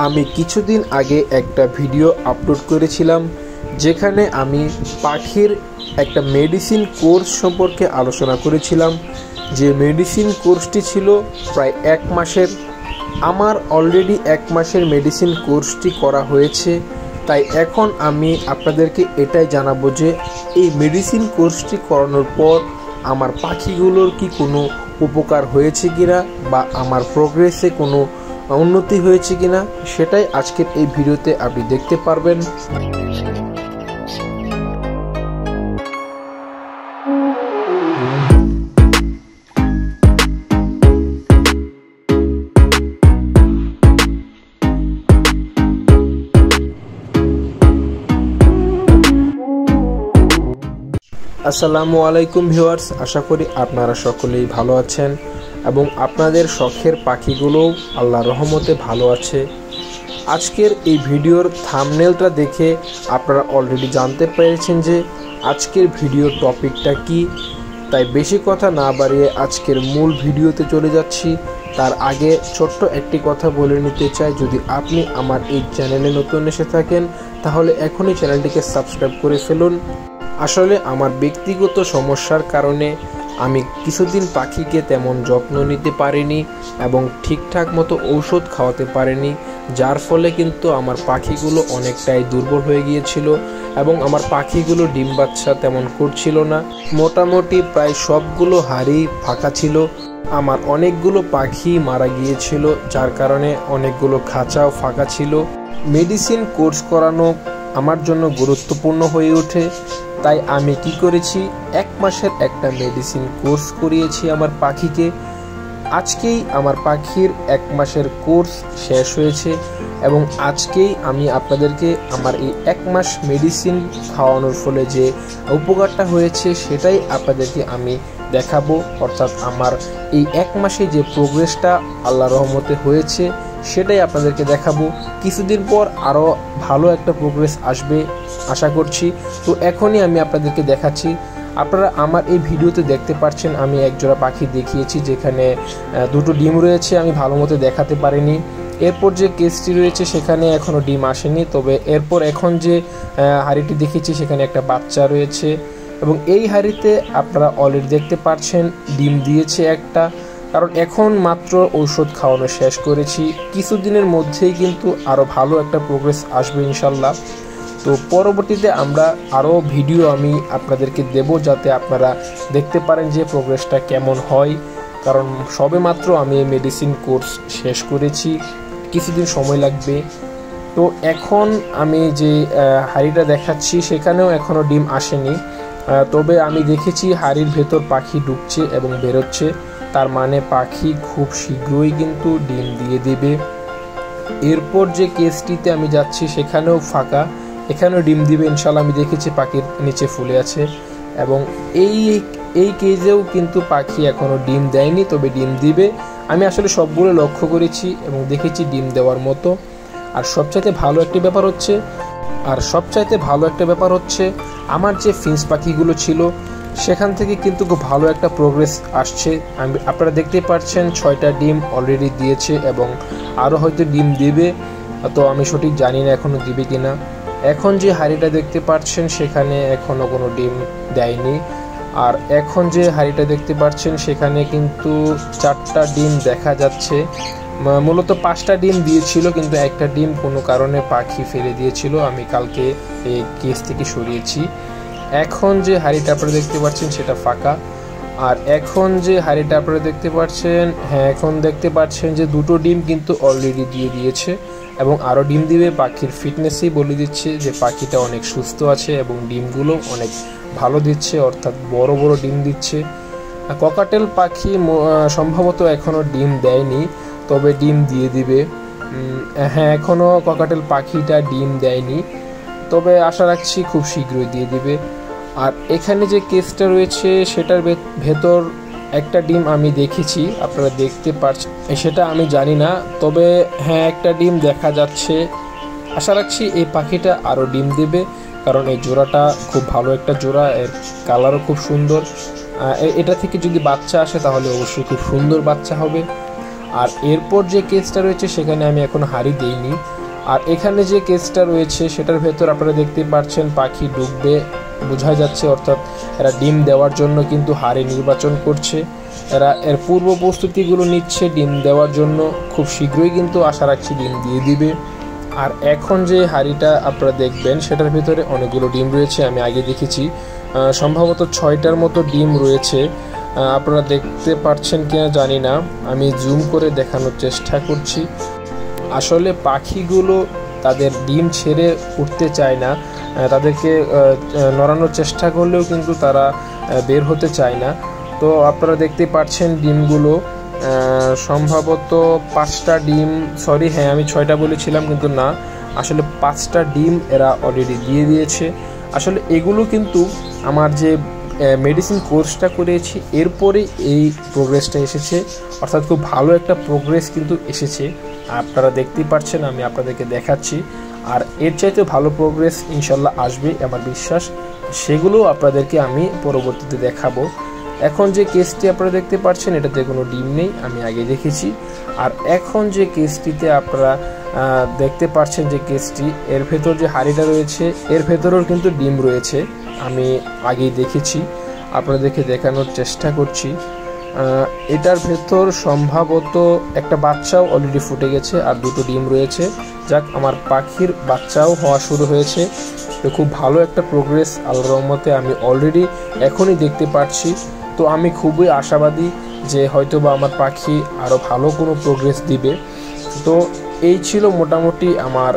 আমি কিছুদিন আগে একটা ভিডিও আপলোড করেছিলাম যেখানে আমি পাখির একটা মেডিসিন কোর্স সম্পর্কে আলোচনা করেছিলাম। যে মেডিসিন কোর্সটি ছিল প্রায় 1 মাসের। আমার অলরেডি 1 মাসের মেডিসিন কোর্সটি করা হয়েছে, তাই এখন আমি আপনাদেরকে এটাই জানাবো যে এই মেডিসিন কোর্সটি করানোর পর আমার পাখিগুলোর কি কোনো উপকার হয়েছে কিনা বা আমার প্রোগ্রেসে কোনো উন্নতি হয়েছে কিনা সেটাই আজকের এই ভিডিওতে আপনি দেখতে পারবেন। আসসালামু আলাইকুম ভিউয়ার্স, আশা করি আপনারা সকলেই ভালো আছেন এবং আপনাদের শখের পাখিগুলোও আল্লাহর রহমতে ভালো আছে। আজকের এই ভিডিওর থাম্বনেলটা দেখে আপনারা অলরেডি জানতে পেরেছেন যে আজকের ভিডিওর টপিকটা কি। তাই বেশি কথা না বাড়িয়ে আজকের মূল ভিডিওতে চলে যাচ্ছি। তার আগে ছোট্ট একটি কথা বলে নিতে চাই, যদি আপনি আমার এই চ্যানেলে নতুন এসে থাকেন তাহলে এখনই চ্যানেলটিকে সাবস্ক্রাইব করে ফেলুন। আসলে আমার ব্যক্তিগত সমস্যার কারণে আমি কিছুদিন পাখিকে তেমন যত্ন নিতে পারিনি এবং ঠিকঠাক মতো ঔষধ খাওয়াতে পারিনি, যার ফলে কিন্তু আমার পাখিগুলো অনেকটাই দুর্বল হয়ে গিয়েছিল এবং আমার পাখিগুলো ডিম বাচ্চা তেমন করছিল না। মোটামুটি প্রায় সবগুলো হাড়ি ফাঁকা ছিল। আমার অনেকগুলো পাখি মারা গিয়েছিল, যার কারণে অনেকগুলো খাঁচাও ফাঁকা ছিল। মেডিসিন কোর্স করানো আমার জন্য গুরুত্বপূর্ণ হয়ে ওঠে, তাই আমি কি করেছি, 1 মাসের একটা মেডিসিন কোর্স করিয়েছি আমার পাখিকে। আজকেই আমার পাখির 1 মাসের কোর্স শেষ হয়েছে এবং আজকেই আমি আপনাদেরকে আমার এই 1 মাস মেডিসিন খাওয়ানোর ফলে যে উপকারটা হয়েছে সেটাই আপনাদেরকে আমি দেখাবো। অর্থাৎ আমার এই 1 মাসে যে প্রোগ্রেসটা আল্লাহর রহমতে হয়েছে সেটাই আপনাদেরকে দেখাবো। কিছুদিন পর আরও ভালো একটা প্রোগ্রেস আসবে আশা করছি। তো এখনই আমি আপনাদেরকে দেখাচ্ছি। আপনারা আমার এই ভিডিওতে দেখতে পাচ্ছেন আমি একজোড়া পাখি দেখিয়েছি যেখানে 2টো ডিম রয়েছে, আমি ভালো মতো দেখাতে পারিনি। এরপর যে কেসটি রয়েছে সেখানে এখনও ডিম আসেনি, তবে এরপর এখন যে হাঁড়িটি দেখেছি সেখানে একটা বাচ্চা রয়েছে এবং এই হাঁড়িতে আপনারা অলরেডি দেখতে পাচ্ছেন ডিম দিয়েছে একটা, কারণ এখন মাত্র ঔষধ খাওয়ানো শেষ করেছি। কিছুদিনের মধ্যেই কিন্তু আরও ভালো একটা প্রোগ্রেস আসবে ইনশাল্লাহ। তো পরবর্তীতে আমরা আরও ভিডিও আমি আপনাদেরকে দেব যাতে আপনারা দেখতে পারেন যে প্রোগ্রেসটা কেমন হয়, কারণ সবে মাত্র আমি এই মেডিসিন কোর্স শেষ করেছি, কিছুদিন সময় লাগবে। তো এখন আমি যে হাঁড়িটা দেখাচ্ছি সেখানেও এখনও ডিম আসেনি, তবে আমি দেখেছি হাঁড়ির ভেতর পাখি ঢুকছে এবং বেরোচ্ছে, তার মানে পাখি খুব শীঘ্রই কিন্তু ডিম দিয়ে দেবে। এরপর যে কেসটিতে আমি যাচ্ছি সেখানেও ফাঁকা, এখানেও ডিম দিবে ইনশাল্লাহ। আমি দেখেছি পাখির নিচে ফুলে আছে এবং এই কেজেও কিন্তু পাখি এখনও ডিম দেয়নি, তবে ডিম দিবে। আমি আসলে সবগুলো লক্ষ্য করেছি এবং দেখেছি ডিম দেওয়ার মতো। আর সবচাইতে ভালো একটা ব্যাপার হচ্ছে আমার যে ফিন্স পাখিগুলো ছিল সেখান থেকে কিন্তু খুব ভালো একটা প্রোগ্রেস আসছে। আপনারা দেখতে পাচ্ছেন 6টা ডিম অলরেডি দিয়েছে এবং আরও হয়তো ডিম দেবে, তো আমি সঠিক জানি না এখনও দিবে কিনা। এখন যে হাঁড়িটা দেখতে পাচ্ছেন সেখানে এখনও কোনো ডিম দেয়নি, আর এখন যে হাঁড়িটা দেখতে পাচ্ছেন সেখানে কিন্তু 4টা ডিম দেখা যাচ্ছে। মূলত 5টা ডিম দিয়েছিল, কিন্তু একটা ডিম কোনো কারণে পাখি ফেলে দিয়েছিল, আমি কালকে এই কেস থেকে সরিয়েছি। এখন যে হাঁড়িটা আপনারা দেখতে পাচ্ছেন সেটা ফাঁকা, আর এখন যে হাঁড়িটা আপনারা দেখতে পাচ্ছেন, এখন দেখতে পাচ্ছেন যে 2টো ডিম কিন্তু অলরেডি দিয়ে দিয়েছে এবং আরও ডিম দিবে। পাখির ফিটনেসই বলে দিচ্ছে যে পাখিটা অনেক সুস্থ আছে এবং ডিমগুলো অনেক ভালো দিচ্ছে, অর্থাৎ বড় বড় ডিম দিচ্ছে। ককাটেল পাখি সম্ভবত এখনও ডিম দেয়নি, তবে ডিম দিয়ে দিবে। এখনও ককাটেল পাখিটা ডিম দেয়নি, তবে আশা রাখছি খুব শীঘ্রই দিয়ে দিবে। আর এখানে যে কেসটা রয়েছে সেটার ভেতর একটা ডিম আমি দেখেছি, আপনারা দেখতে পাচ্ছেন, সেটা আমি জানি না, তবে একটা ডিম দেখা যাচ্ছে। আশা রাখছি এই পাখিটা আরও ডিম দেবে, কারণ এই জোড়াটা খুব ভালো একটা জোড়া, এর কালারও খুব সুন্দর। এটা থেকে যদি বাচ্চা আসে তাহলে অবশ্যই খুব সুন্দর বাচ্চা হবে। আর এরপর যে কেসটা রয়েছে সেখানে আমি এখন হাঁড়ি দিইনি। আর এখানে যে কেসটা রয়েছে সেটার ভেতর আপনারা দেখতে পাচ্ছেন পাখি ডুববে বোঝা যাচ্ছে, অর্থাৎ এরা ডিম দেওয়ার জন্য কিন্তু হাঁড়ি নির্বাচন করছে। এরা এর পূর্ব প্রস্তুতিগুলো নিচ্ছে ডিম দেওয়ার জন্য, খুব শীঘ্রই কিন্তু আশা রাখছি ডিম দিয়ে দিবে। আর এখন যে হাঁড়িটা আপনারা দেখবেন সেটার ভিতরে অনেকগুলো ডিম রয়েছে, আমি আগে দেখেছি সম্ভবত 6টার মতো ডিম রয়েছে। আপনারা দেখতে পাচ্ছেন কিনা জানি না, আমি জুম করে দেখানোর চেষ্টা করছি। আসলে পাখিগুলো তাদের ডিম ছেড়ে উঠতে চায় না, তাদেরকে নড়ানোর চেষ্টা করলেও কিন্তু তারা বের হতে চায় না। তো আপনারা দেখতে পাচ্ছেন ডিমগুলো সম্ভবত 5টা ডিম, সরি হ্যাঁ আমি 6টা বলেছিলাম কিন্তু না, আসলে 5টা ডিম এরা অলরেডি দিয়ে দিয়েছে। আসলে এগুলো কিন্তু আমার যে মেডিসিন কোর্সটা করেছি এরপরে এই প্রোগ্রেসটা এসেছে, অর্থাৎ খুব ভালো একটা প্রোগ্রেস কিন্তু এসেছে। আপনারা দেখতেই পাচ্ছেন, আমি আপনাদেরকে দেখাচ্ছি। আর এর চাইতে ভালো প্রোগ্রেস ইনশাল্লাহ আসবে আমার বিশ্বাস, সেগুলো আপনাদেরকে আমি পরবর্তীতে দেখাবো। এখন যে কেসটি আপনারা দেখতে পাচ্ছেন এটাতে কোনো ডিম নেই, আমি আগে দেখেছি। আর এখন যে কেসটিতে আপনারা দেখতে পাচ্ছেন যে কেসটি, এর ভেতর যে হাঁড়িটা রয়েছে এর ভেতরেও কিন্তু ডিম রয়েছে, আমি আগেই দেখেছি, আপনাদেরকে দেখানোর চেষ্টা করছি। এটার ভেতর সম্ভবত একটা বাচ্চাও অলরেডি ফুটে গেছে আর 2টো ডিম রয়েছে। যাক, আমার পাখির বাচ্চাও হওয়া শুরু হয়েছে, তো খুব ভালো একটা প্রোগ্রেস আল্লাহর রহমতে আমি অলরেডি এখনই দেখতে পাচ্ছি। তো আমি খুবই আশাবাদী যে হয়তোবা আমার পাখি আরও ভালো কোনো প্রোগ্রেস দিবে। তো এই ছিল মোটামুটি আমার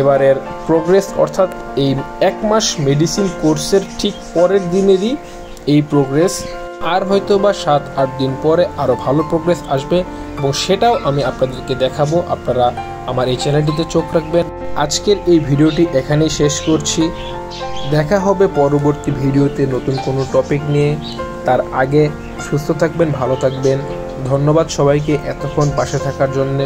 এবারের প্রোগ্রেস, অর্থাৎ এই 1 মাস মেডিসিন কোর্সের ঠিক পরের দিনেরই এই প্রোগ্রেস। আর হয়তো বা 7-8 দিন পরে আরও ভালো প্রোগ্রেস আসবে এবং সেটাও আমি আপনাদেরকে দেখাবো। আপনারা আমার এই চ্যানেলটিতে চোখ রাখবেন। আজকের এই ভিডিওটি এখানেই শেষ করছি, দেখা হবে পরবর্তী ভিডিওতে নতুন কোনো টপিক নিয়ে। তার আগে সুস্থ থাকবেন, ভালো থাকবেন। ধন্যবাদ সবাইকে এতক্ষণ পাশে থাকার জন্যে।